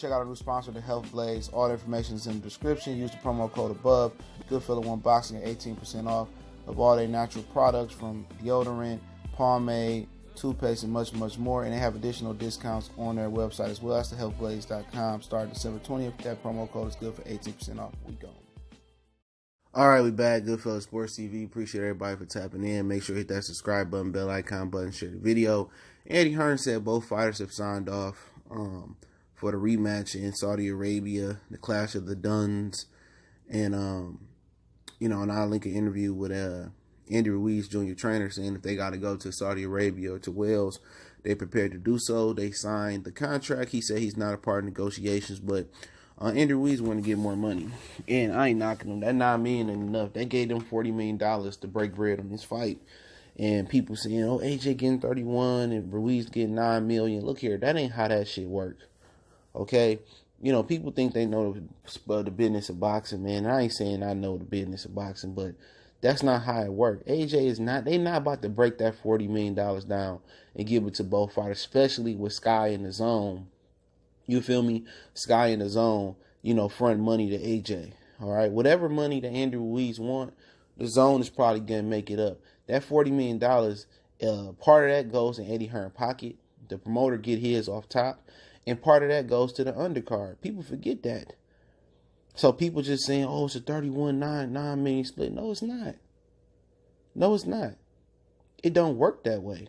check out our new sponsor, the Health Blaze. All the information is in the description. Use the promo code above. Goodfellow Unboxing at 18% off of all their natural products from deodorant, pomade, toothpaste, and much, much more. And they have additional discounts on their website as well. That's thehealthblaze.com. Starting December 20th. That promo code is good for 18% off. We go. All right, we back. Goodfellow Sports TV. Appreciate everybody for tapping in. Make sure you hit that subscribe button, bell icon button, share the video. Andy Hearn said both fighters have signed off for the rematch in Saudi Arabia, the Clash of the Duns. And, and I'll link an interview with Andy Ruiz, junior trainer, saying if they got to go to Saudi Arabia or to Wales, they're prepared to do so. They signed the contract. He said he's not a part of negotiations, but Andy Ruiz wanted to get more money. And I ain't knocking them. That $9 million ain't enough. They gave them $40 million to break bread on this fight. And people saying, oh, AJ getting 31 and Ruiz getting $9 million. Look here, that ain't how that shit works. Okay? You know, people think they know the business of boxing, man. I ain't saying I know the business of boxing, but that's not how it works. AJ is not, they not about to break that $40 million down and give it to both fighters, especially with Sky in the zone. You feel me? Sky in the zone, front money to AJ. All right? Whatever money that Andy Ruiz want, the zone is probably going to make it up. That $40 million, part of that goes in Eddie Hearn's pocket. The promoter get his off top. And part of that goes to the undercard. People forget that. So people just saying, oh, it's a 31-9 million split. No, it's not. No, it's not. It don't work that way.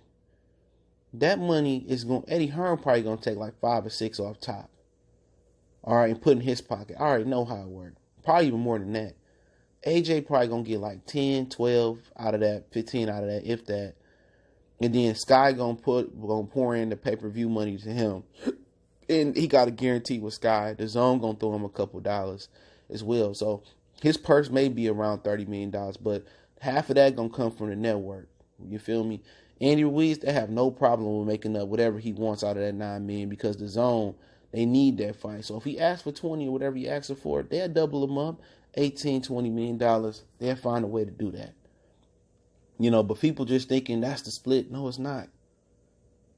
That money is going, Eddie Hearn probably going to take like 5 or 6 off top. All right, and put in his pocket. I already know how it works. Probably even more than that. AJ probably going to get like 10, 12 out of that, 15 out of that, if that. And then Sky going to pour in the pay-per-view money to him. And he got a guarantee with Sky. The zone going to throw him a couple dollars as well. So his purse may be around $30 million, but half of that going to come from the network. You feel me? Andy Ruiz, they have no problem with making up whatever he wants out of that $9 million because the zone, they need that fight. So if he asks for 20 or whatever he asks for, they'll double him up. $18, $20 million, they'll find a way to do that. But people just thinking that's the split. No, it's not.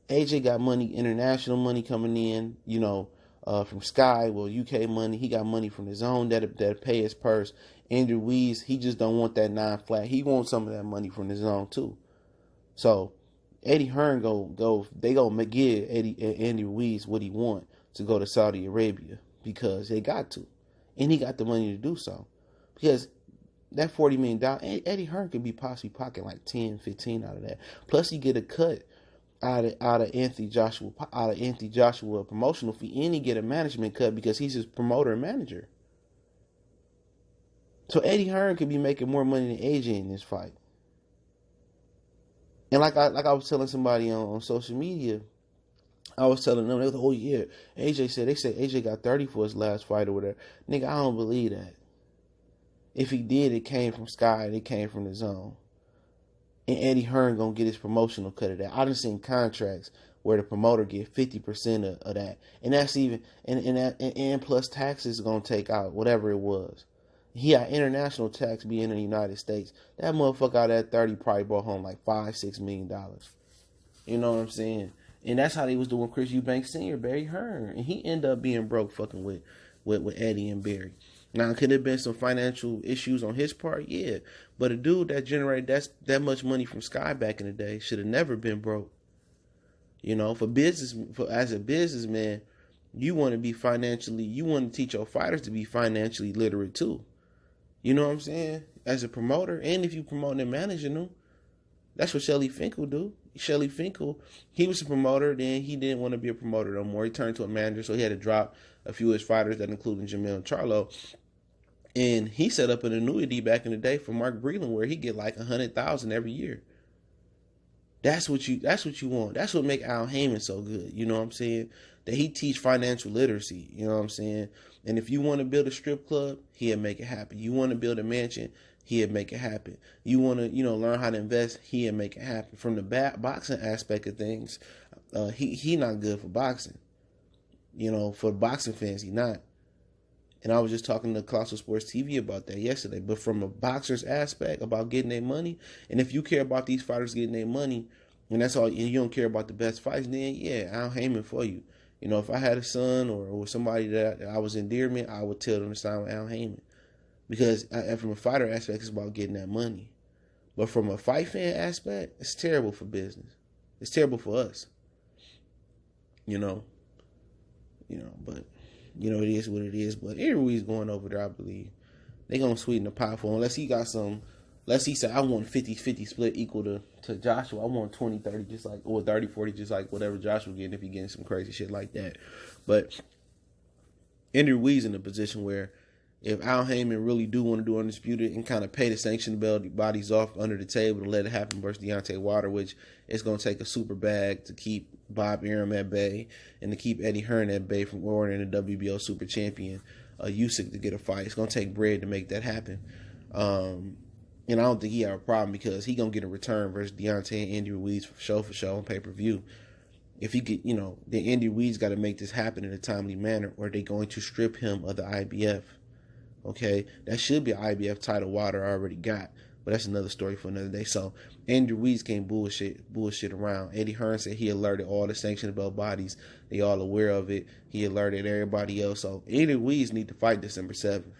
AJ got money, international money coming in, from Sky, UK money. He got money from his own that'll pay his purse. Andrew Ruiz, he just don't want that 9 flat. He wants some of that money from his own too. So Eddie Hearn they gonna give Andy Ruiz what he want to go to Saudi Arabia because they got to. And he got the money to do so. Because that $40 million, Eddie Hearn could be possibly pocketing like 10, 15 out of that. Plus he get a cut out of Anthony Joshua promotional fee, and he get a management cut because he's his promoter and manager. So Eddie Hearn could be making more money than AJ in this fight. And like I was telling somebody on social media, I was telling them, they was like, oh yeah, they said AJ got 30 for his last fight or whatever. Nigga, I don't believe that. If he did, it came from Sky, it came from the zone. And Eddie Hearn gonna get his promotional cut of that. I done seen contracts where the promoter get 50% of that. And that's even, and plus taxes gonna take out whatever it was. He had international tax being in the United States. That motherfucker out of that 30 probably brought home like $5-6 million. You know what I'm saying? And that's how they was doing Chris Eubanks Sr., Barry Hearn. And he ended up being broke fucking with Eddie and Barry. Now, could there have been some financial issues on his part? Yeah. But a dude that generated that much money from Sky back in the day should have never been broke. As a businessman, you want to teach your fighters to be financially literate too. You know what I'm saying? As a promoter, and if you promoting and managing them, that's what Shelly Finkel do. Shelly Finkel, he was a promoter, then he didn't want to be a promoter no more. He turned to a manager, so he had to drop a few of his fighters, that included Jamil and Charlo. And he set up an annuity back in the day for Mark Breland where he get like $100,000 every year. That's what you want. That's what make Al Heyman so good. You know what I'm saying? That he teach financial literacy. You know what I'm saying? And if you want to build a strip club, he'll make it happen. You want to build a mansion, he'll make it happen. You want to, learn how to invest, he'll make it happen. From the boxing aspect of things, he not good for boxing. For boxing fans, he not. And I was just talking to Colossal Sports TV about that yesterday. But from a boxer's aspect about getting their money, and if you care about these fighters getting their money, and that's all, and you don't care about the best fights, then yeah, Al Heyman for you. You know, if I had a son or somebody that I was endearment, I would tell them to sign with Al Heyman. Because from a fighter aspect, it's about getting that money. But from a fight fan aspect, it's terrible for business. It's terrible for us. You know, but, it is what it is. But Ruiz going over there, I believe. They going to sweeten the pot for him. Unless he got some, unless he said, I want 50-50 split equal to Joshua. I want 20-30 just like, or 30-40 just like whatever Joshua getting if he getting some crazy shit like that. But Ruiz in a position where if Al Heyman really do want to do Undisputed and kind of pay the sanctioned bodies off under the table to let it happen versus Deontay Wilder, which is going to take a super bag to keep Bob Arum at bay and to keep Eddie Hearn at bay from ordering the WBO super champion Usyk to get a fight. It's going to take bread to make that happen. And I don't think he have a problem because he going to get a return versus Deontay and Andy Ruiz for show on pay-per-view. If he get, then Andy Ruiz got to make this happen in a timely manner or they're going to strip him of the IBF. Okay, that should be an IBF title Wilder already got, but that's another story for another day. So Andy Ruiz can't bullshit around. Eddie Hearn said he alerted all the sanctioned belt bodies. They all aware of it. He alerted everybody else. So Andy Ruiz need to fight December 7th.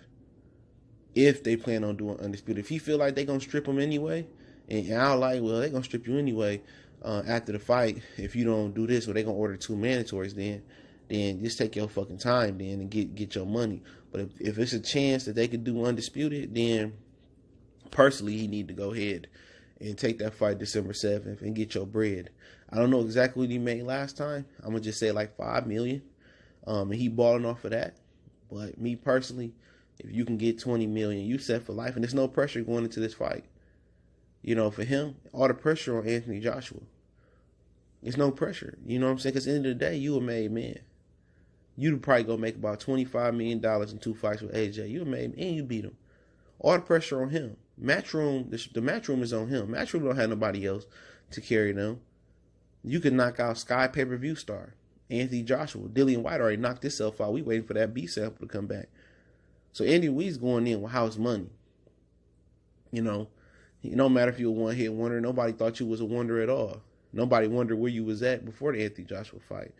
If they plan on doing Undisputed. If he feel like they going to strip him anyway, and I'll like, well, they going to strip you anyway after the fight. If you don't do this, or they going to order 2 mandatories then just take your fucking time then and get your money. But if it's a chance that they could do Undisputed, then personally he need to go ahead and take that fight December 7th and get your bread. I don't know exactly what he made last time. I'm going to just say like $5 million. And he balling off of that. But me personally, if you can get $20 million, you set for life. And there's no pressure going into this fight. For him, all the pressure on Anthony Joshua. There's no pressure. You know what I'm saying? Because at the end of the day, you a made man. You'd probably go make about $25 million in 2 fights with AJ. You a made man and you beat him. All the pressure on him. Matchroom, the matchroom is on him. Matchroom don't have nobody else to carry them. You could knock out Sky pay-per-view star Anthony Joshua. Dillian White already knocked himself out. We waiting for that B sample to come back. So Andy Ruiz going in with house money. It don't matter if you're a one-hit wonder. Nobody thought you was a wonder at all. Nobody wondered where you was at before the Anthony Joshua fight.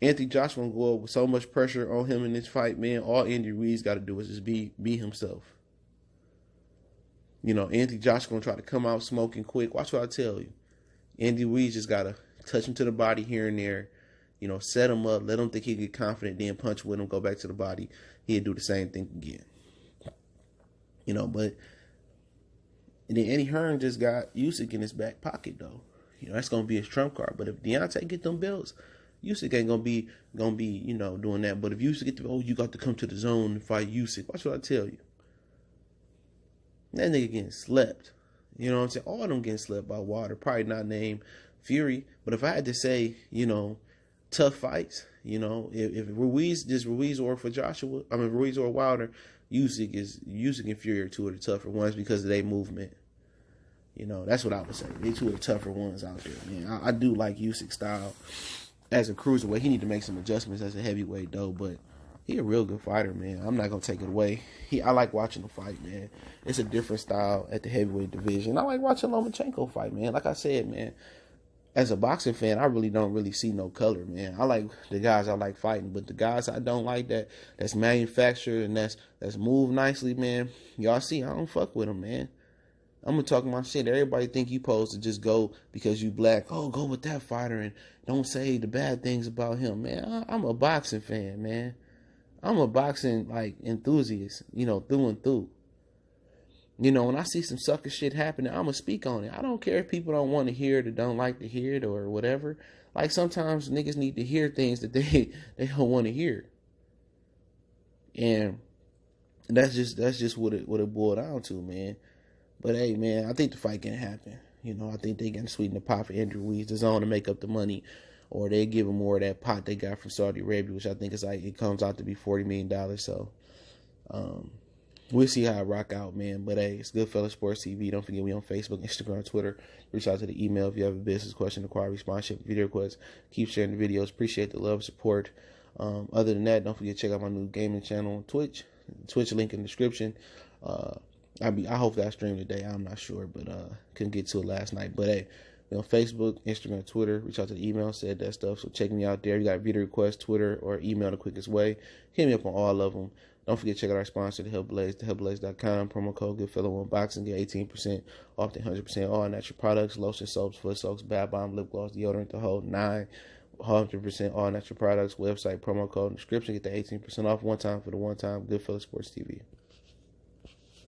Anthony Joshua gonna go up with so much pressure on him in this fight, man. All Andy Ruiz got to do is just be himself. Anthony Joshua gonna try to come out smoking quick. Watch what I tell you. Andy Ruiz just gotta touch him to the body here and there. Set him up, let him think he get confident, then punch with him, go back to the body. He'll do the same thing again. But and then Eddie Hearn just got Usyk in his back pocket though. That's gonna be his trump card. But if Deontay get them belts, Usyk ain't gonna be doing that. But if Usyk get you got to come to the zone and fight Usyk. Watch what I tell you. That nigga getting slept. You know what I'm saying? All of them getting slept by Wilder. Probably not named Fury. But if I had to say, tough fights, if Ruiz or for Joshua, Ruiz or Wilder, Usyk and Fury are 2 of the tougher ones because of their movement. That's what I would say. They 2 of the tougher ones out there, man. I do like Usyk's style as a cruiserweight. He need to make some adjustments as a heavyweight, though, but he a real good fighter, man. I'm not going to take it away. I like watching him fight, man. It's a different style at the heavyweight division. I like watching Lomachenko fight, man. Like I said, man, as a boxing fan, I really don't see no color, man. I like the guys I like fighting, but the guys I don't like that's manufactured and that's moved nicely, man, y'all see, I don't fuck with them, man. I'm going to talk my shit. Everybody think you supposed to just go because you black. Oh, go with that fighter and don't say the bad things about him, man. I'm a boxing fan, man. I'm a boxing, enthusiast, through and through. When I see some sucker shit happening, I'm going to speak on it. I don't care if people don't want to hear it or don't like to hear it or whatever. Sometimes niggas need to hear things that they don't want to hear. And that's just what it boiled down to, man. But hey, man, I think the fight can happen. I think they can sweeten the pot for Andrew Ruiz, the zone to make up the money, or they give him more of that pot they got from Saudi Arabia, which I think is it comes out to be $40 million. So we'll see how it rock out, man. But hey, it's Goodfellas Sports TV. Don't forget we on Facebook, Instagram, Twitter. Reach out to the email if you have a business question, inquiry, sponsorship, video requests. Keep sharing the videos. Appreciate the love, support. Other than that, don't forget to check out my new gaming channel on Twitch. Twitch link in the description. I hope that I streamed today. I'm not sure, but couldn't get to it last night. But hey, We on Facebook, Instagram, Twitter. Reach out to the email, said that stuff. So check me out there. You got video requests, Twitter, or email the quickest way. Hit me up on all of them. Don't forget to check out our sponsor, The Health Blaze, thehealthblaze.com. Promo code Goodfellow Unboxing. Get 18% off the 100% all natural products, lotion, soaps, foot soaks, bath bomb, lip gloss, deodorant, the whole 9. 100% all natural products. Website, promo code, description. Get the 18% off one time for the one time. Goodfellow Sports TV.